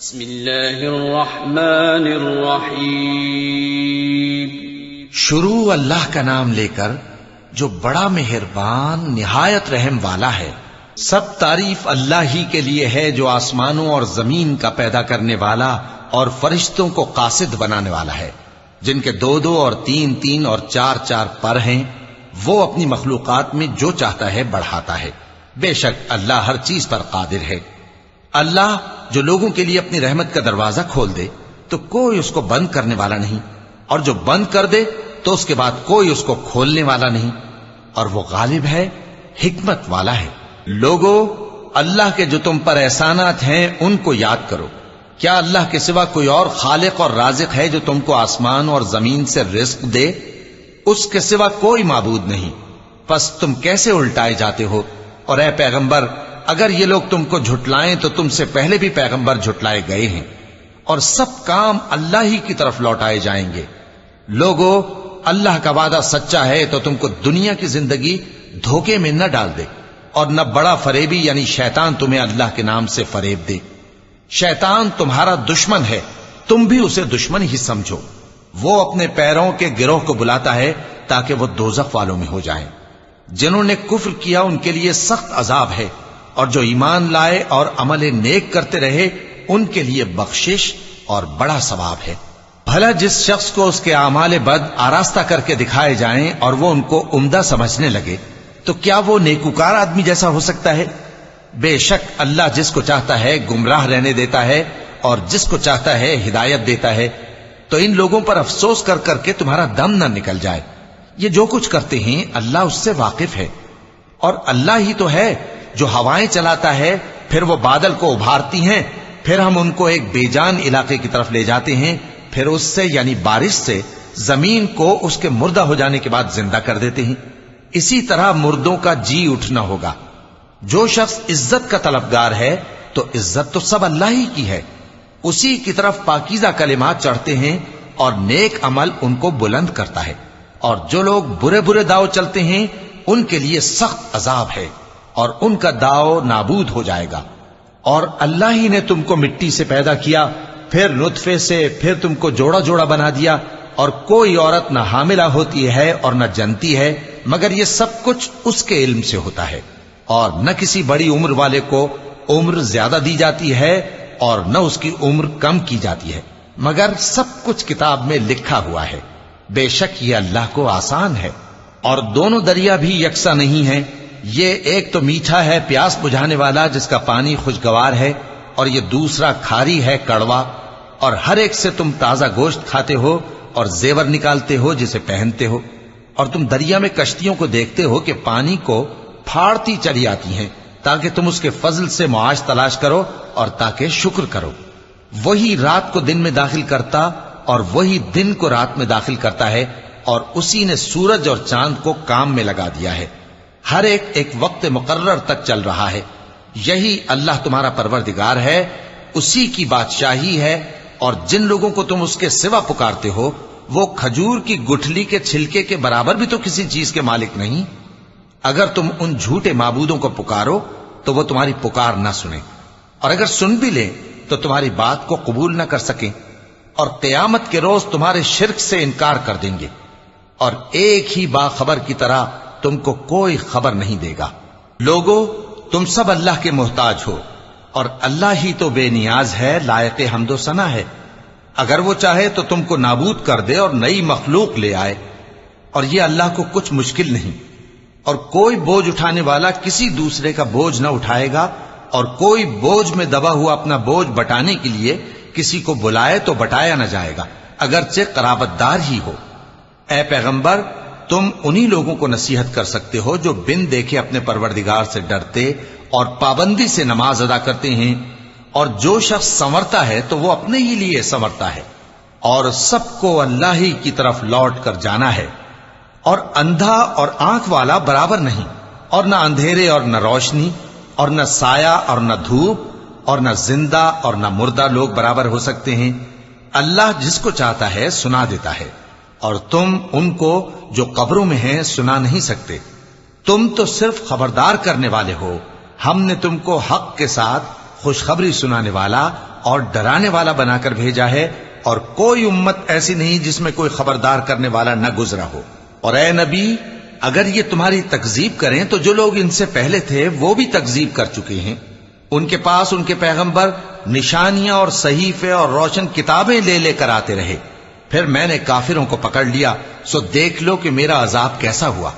بسم اللہ الرحمن الرحیم۔ شروع اللہ کا نام لے کر جو بڑا مہربان نہایت رحم والا ہے۔ سب تعریف اللہ ہی کے لیے ہے جو آسمانوں اور زمین کا پیدا کرنے والا اور فرشتوں کو قاصد بنانے والا ہے، جن کے 2 اور 3 اور 4 پر ہیں۔ وہ اپنی مخلوقات میں جو چاہتا ہے بڑھاتا ہے۔ بے شک اللہ ہر چیز پر قادر ہے۔ اللہ جو لوگوں کے لیے اپنی رحمت کا دروازہ کھول دے تو کوئی اس کو بند کرنے والا نہیں، اور جو بند کر دے تو اس کے بعد کوئی اس کو کھولنے والا نہیں، اور وہ غالب ہے، حکمت والا ہے۔ لوگو، اللہ کے جو تم پر احسانات ہیں ان کو یاد کرو۔ کیا اللہ کے سوا کوئی اور خالق اور رازق ہے جو تم کو آسمان اور زمین سے رزق دے؟ اس کے سوا کوئی معبود نہیں۔ پس تم کیسے الٹائے جاتے ہو؟ اور اے پیغمبر، اگر یہ لوگ تم کو جھٹلائیں تو تم سے پہلے بھی پیغمبر جھٹلائے گئے ہیں، اور سب کام اللہ ہی کی طرف لوٹائے جائیں گے۔ لوگو، اللہ کا وعدہ سچا ہے تو تم کو دنیا کی زندگی دھوکے میں نہ ڈال دے، اور نہ بڑا فریبی یعنی شیطان تمہیں اللہ کے نام سے فریب دے۔ شیطان تمہارا دشمن ہے، تم بھی اسے دشمن ہی سمجھو۔ وہ اپنے پیروں کے گروہ کو بلاتا ہے تاکہ وہ دوزخ والوں میں ہو جائیں۔ جنہوں نے کفر کیا ان کے لیے سخت عذاب ہے، اور جو ایمان لائے اور عمل نیک کرتے رہے ان کے لیے بخشش اور بڑا ثواب ہے۔ بھلا جس شخص کو اس کے اعمال بد آراستہ کر کے دکھائے جائیں اور وہ ان کو عمدہ سمجھنے لگے تو کیا وہ نیکوکار آدمی جیسا ہو سکتا ہے؟ بے شک اللہ جس کو چاہتا ہے گمراہ رہنے دیتا ہے اور جس کو چاہتا ہے ہدایت دیتا ہے۔ تو ان لوگوں پر افسوس کر کر کے تمہارا دم نہ نکل جائے۔ یہ جو کچھ کرتے ہیں اللہ اس سے واقف ہے، اور اللہ ہی تو ہے جو ہوائیں چلاتا ہے، پھر وہ بادل کو ابھارتی ہیں، پھر ہم ان کو ایک بے جان علاقے کی طرف لے جاتے ہیں، پھر اس سے یعنی بارش سے زمین کو اس کے مردہ ہو جانے کے بعد زندہ کر دیتے ہیں۔ اسی طرح مردوں کا جی اٹھنا ہوگا۔ جو شخص عزت کا طلبگار ہے تو عزت تو سب اللہ ہی کی ہے، اسی کی طرف پاکیزہ کلمات چڑھتے ہیں اور نیک عمل ان کو بلند کرتا ہے۔ اور جو لوگ برے برے داؤ چلتے ہیں ان کے لیے سخت عذاب ہے، اور ان کا داؤ نابود ہو جائے گا۔ اور اللہ ہی نے تم کو مٹی سے پیدا کیا، پھر نطفے سے، پھر تم کو جوڑا جوڑا بنا دیا، اور کوئی عورت نہ حاملہ ہوتی ہے اور نہ جنتی ہے، مگر یہ سب کچھ اس کے علم سے ہوتا ہے۔ اور نہ کسی بڑی عمر والے کو عمر زیادہ دی جاتی ہے اور نہ اس کی عمر کم کی جاتی ہے، مگر سب کچھ کتاب میں لکھا ہوا ہے۔ بے شک یہ اللہ کو آسان ہے۔ اور دونوں دریا بھی یکساں نہیں ہیں، یہ ایک تو میٹھا ہے پیاس بجھانے والا جس کا پانی خوشگوار ہے، اور یہ دوسرا کھاری ہے کڑوا۔ اور ہر ایک سے تم تازہ گوشت کھاتے ہو اور زیور نکالتے ہو جسے پہنتے ہو۔ اور تم دریا میں کشتیوں کو دیکھتے ہو کہ پانی کو پھاڑتی چلی آتی ہیں تاکہ تم اس کے فضل سے معاش تلاش کرو اور تاکہ شکر کرو۔ وہی رات کو دن میں داخل کرتا اور وہی دن کو رات میں داخل کرتا ہے، اور اسی نے سورج اور چاند کو کام میں لگا دیا ہے۔ ہر ایک ایک وقت مقرر تک چل رہا ہے۔ یہی اللہ تمہارا پروردگار ہے، اسی کی بادشاہی ہے۔ اور جن لوگوں کو تم اس کے سوا پکارتے ہو وہ کھجور کی گٹھلی کے چھلکے کے برابر بھی تو کسی چیز کے مالک نہیں۔ اگر تم ان جھوٹے معبودوں کو پکارو تو وہ تمہاری پکار نہ سنیں، اور اگر سن بھی لیں تو تمہاری بات کو قبول نہ کر سکیں، اور قیامت کے روز تمہارے شرک سے انکار کر دیں گے، اور ایک ہی باخبر کی طرح تم کو کوئی خبر نہیں دے گا۔ لوگو، تم سب اللہ کے محتاج ہو، اور اللہ ہی تو بے نیاز ہے، لائق حمد و ثنا ہے۔ اگر وہ چاہے تو تم کو نابود کر دے اور نئی مخلوق لے آئے، اور یہ اللہ کو کچھ مشکل نہیں۔ اور کوئی بوجھ اٹھانے والا کسی دوسرے کا بوجھ نہ اٹھائے گا، اور کوئی بوجھ میں دبا ہوا اپنا بوجھ بٹانے کے لیے کسی کو بلائے تو بٹایا نہ جائے گا، اگرچہ قرابت دار ہی ہو۔ اے پیغمبر، تم انہی لوگوں کو نصیحت کر سکتے ہو جو بن دیکھے اپنے پروردگار سے ڈرتے اور پابندی سے نماز ادا کرتے ہیں۔ اور جو شخص سنورتا ہے تو وہ اپنے ہی لیے سنورتا ہے، اور سب کو اللہ ہی کی طرف لوٹ کر جانا ہے۔ اور اندھا اور آنکھ والا برابر نہیں، اور نہ اندھیرے اور نہ روشنی، اور نہ سایہ اور نہ دھوپ، اور نہ زندہ اور نہ مردہ لوگ برابر ہو سکتے ہیں۔ اللہ جس کو چاہتا ہے سنا دیتا ہے، اور تم ان کو جو قبروں میں ہیں سنا نہیں سکتے۔ تم تو صرف خبردار کرنے والے ہو، ہم نے تم کو حق کے ساتھ خوشخبری سنانے والا اور ڈرانے والا بنا کر بھیجا ہے، اور کوئی امت ایسی نہیں جس میں کوئی خبردار کرنے والا نہ گزرا ہو۔ اور اے نبی، اگر یہ تمہاری تکذیب کریں تو جو لوگ ان سے پہلے تھے وہ بھی تکذیب کر چکے ہیں۔ ان کے پاس ان کے پیغمبر نشانیاں اور صحیفے اور روشن کتابیں لے لے کر آتے رہے، پھر میں نے کافروں کو پکڑ لیا، سو دیکھ لو کہ میرا عذاب کیسا ہوا۔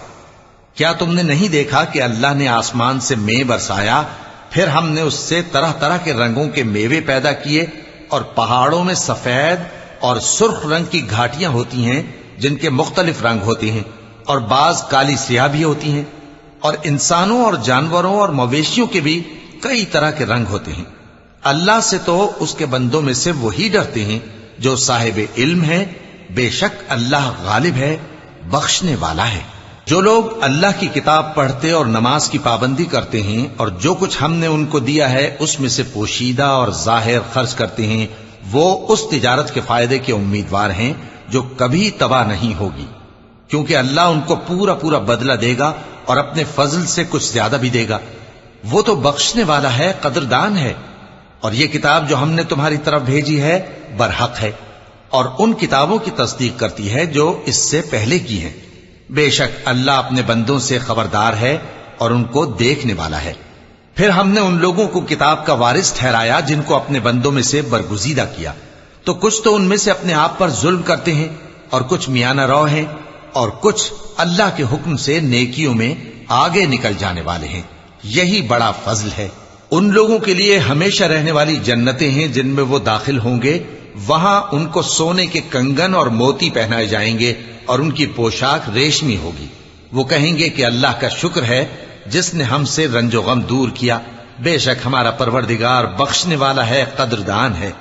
کیا تم نے نہیں دیکھا کہ اللہ نے آسمان سے مے برسایا، پھر ہم نے اس سے طرح طرح کے رنگوں کے میوے پیدا کیے، اور پہاڑوں میں سفید اور سرخ رنگ کی گھاٹیاں ہوتی ہیں جن کے مختلف رنگ ہوتے ہیں، اور بعض کالی سیاہ بھی ہوتی ہیں، اور انسانوں اور جانوروں اور مویشیوں کے بھی کئی طرح کے رنگ ہوتے ہیں۔ اللہ سے تو اس کے بندوں میں سے وہی ڈرتے ہیں جو صاحب علم ہے، بے شک اللہ غالب ہے، بخشنے والا ہے۔ جو لوگ اللہ کی کتاب پڑھتے اور نماز کی پابندی کرتے ہیں اور جو کچھ ہم نے ان کو دیا ہے اس میں سے پوشیدہ اور ظاہر خرچ کرتے ہیں، وہ اس تجارت کے فائدے کے امیدوار ہیں جو کبھی تباہ نہیں ہوگی، کیونکہ اللہ ان کو پورا پورا بدلہ دے گا اور اپنے فضل سے کچھ زیادہ بھی دے گا۔ وہ تو بخشنے والا ہے، قدردان ہے۔ اور یہ کتاب جو ہم نے تمہاری طرف بھیجی ہے برحق ہے، اور ان کتابوں کی تصدیق کرتی ہے جو اس سے پہلے کی ہیں۔ بے شک اللہ اپنے بندوں سے خبردار ہے اور ان کو دیکھنے والا ہے۔ پھر ہم نے ان لوگوں کو کتاب کا وارث ٹھہرایا جن کو اپنے بندوں میں سے برگزیدہ کیا، تو کچھ تو ان میں سے اپنے آپ پر ظلم کرتے ہیں، اور کچھ میانہ رو ہیں، اور کچھ اللہ کے حکم سے نیکیوں میں آگے نکل جانے والے ہیں۔ یہی بڑا فضل ہے۔ ان لوگوں کے لیے ہمیشہ رہنے والی جنتیں ہیں جن میں وہ داخل ہوں گے، وہاں ان کو سونے کے کنگن اور موتی پہنائے جائیں گے، اور ان کی پوشاک ریشمی ہوگی۔ وہ کہیں گے کہ اللہ کا شکر ہے جس نے ہم سے رنج و غم دور کیا، بے شک ہمارا پروردگار بخشنے والا ہے، قدردان ہے۔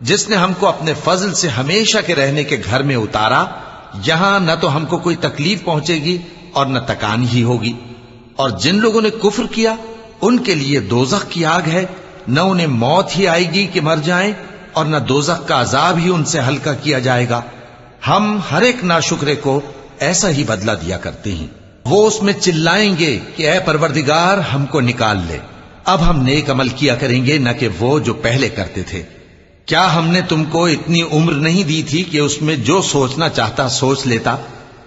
جس نے ہم کو اپنے فضل سے ہمیشہ کے رہنے کے گھر میں اتارا، یہاں نہ تو ہم کو کوئی تکلیف پہنچے گی اور نہ تکان ہی ہوگی۔ اور جن لوگوں نے کفر کیا ان کے لیے دوزخ کی آگ ہے، نہ انہیں موت ہی آئے گی کہ مر جائیں، اور نہ دوزخ کا عذاب ہی ان سے ہلکا کیا جائے گا۔ ہم ہر ایک ناشکرے کو ایسا ہی بدلہ دیا کرتے ہیں۔ وہ اس میں چلائیں گے کہ اے پروردگار ہم کو نکال لے، اب ہم نیک عمل کیا کریں گے نہ کہ وہ جو پہلے کرتے تھے۔ کیا ہم نے تم کو اتنی عمر نہیں دی تھی کہ اس میں جو سوچنا چاہتا سوچ لیتا،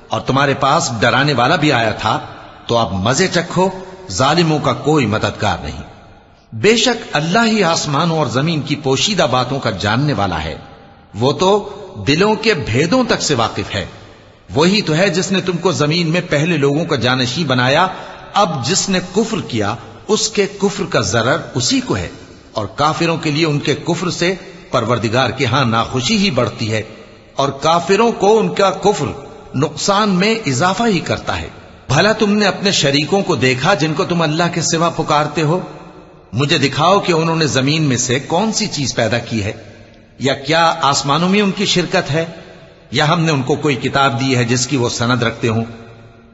اور تمہارے پاس ڈرانے والا بھی آیا تھا؟ تو اب مزے چکھو، ظالموں کا کوئی مددگار نہیں۔ بے شک اللہ ہی آسمانوں اور زمین کی پوشیدہ باتوں کا جاننے والا ہے، وہ تو دلوں کے بھیدوں تک سے واقف ہے۔ وہی تو ہے جس نے تم کو زمین میں پہلے لوگوں کا جانشین بنایا، اب جس نے کفر کیا اس کے کفر کا ضرر اسی کو ہے، اور کافروں کے لیے ان کے کفر سے پروردگار کے ہاں ناخوشی ہی بڑھتی ہے، اور کافروں کو ان کا کفر نقصان میں اضافہ ہی کرتا ہے۔ بھلا تم نے اپنے شریکوں کو دیکھا جن کو تم اللہ کے سوا پکارتے ہو؟ مجھے دکھاؤ کہ انہوں نے زمین میں سے کون سی چیز پیدا کی ہے، یا کیا آسمانوں میں ان کی شرکت ہے، یا ہم نے ان کو کوئی کتاب دی ہے جس کی وہ سند رکھتے ہوں؟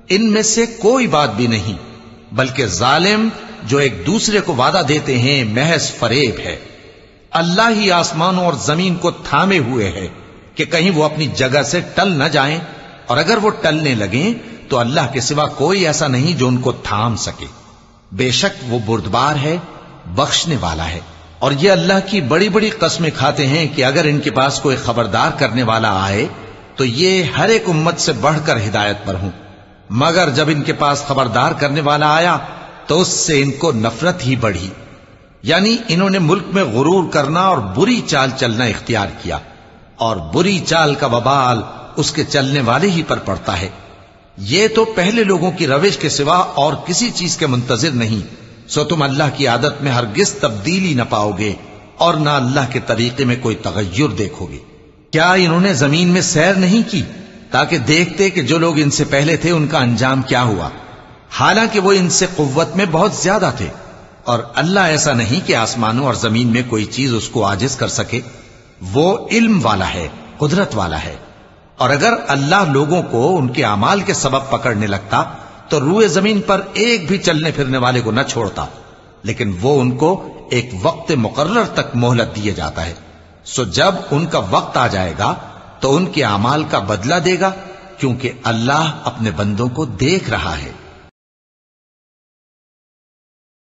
ان میں سے کوئی بات بھی نہیں، بلکہ ظالم جو ایک دوسرے کو وعدہ دیتے ہیں محض فریب ہے۔ اللہ ہی آسمانوں اور زمین کو تھامے ہوئے ہے کہ کہیں وہ اپنی جگہ سے ٹل نہ جائیں، اور اگر وہ ٹلنے لگیں تو اللہ کے سوا کوئی ایسا نہیں جو ان کو تھام سکے۔ بے شک وہ بردبار ہے، بخشنے والا ہے۔ اور یہ اللہ کی بڑی بڑی قسمیں کھاتے ہیں کہ اگر ان کے پاس کوئی خبردار کرنے والا آئے تو یہ ہر ایک امت سے بڑھ کر ہدایت پر ہوں، مگر جب ان کے پاس خبردار کرنے والا آیا تو اس سے ان کو نفرت ہی بڑھی، یعنی انہوں نے ملک میں غرور کرنا اور بری چال چلنا اختیار کیا، اور بری چال کا وبال اس کے چلنے والے ہی پر پڑتا ہے۔ یہ تو پہلے لوگوں کی روش کے سوا اور کسی چیز کے منتظر نہیں، سو تم اللہ کی عادت میں ہرگز تبدیلی نہ پاؤ گے اور نہ اللہ کے طریقے میں کوئی تغیر دیکھو گے۔ کیا انہوں نے زمین میں سیر نہیں کی تاکہ دیکھتے کہ جو لوگ ان سے پہلے تھے ان کا انجام کیا ہوا، حالانکہ وہ ان سے قوت میں بہت زیادہ تھے؟ اور اللہ ایسا نہیں کہ آسمانوں اور زمین میں کوئی چیز اس کو عاجز کر سکے، وہ علم والا ہے، قدرت والا ہے۔ اور اگر اللہ لوگوں کو ان کے اعمال کے سبب پکڑنے لگتا تو روئے زمین پر ایک بھی چلنے پھرنے والے کو نہ چھوڑتا، لیکن وہ ان کو ایک وقت مقرر تک مہلت دیے جاتا ہے، سو جب ان کا وقت آ جائے گا تو ان کے اعمال کا بدلہ دے گا، کیونکہ اللہ اپنے بندوں کو دیکھ رہا ہے۔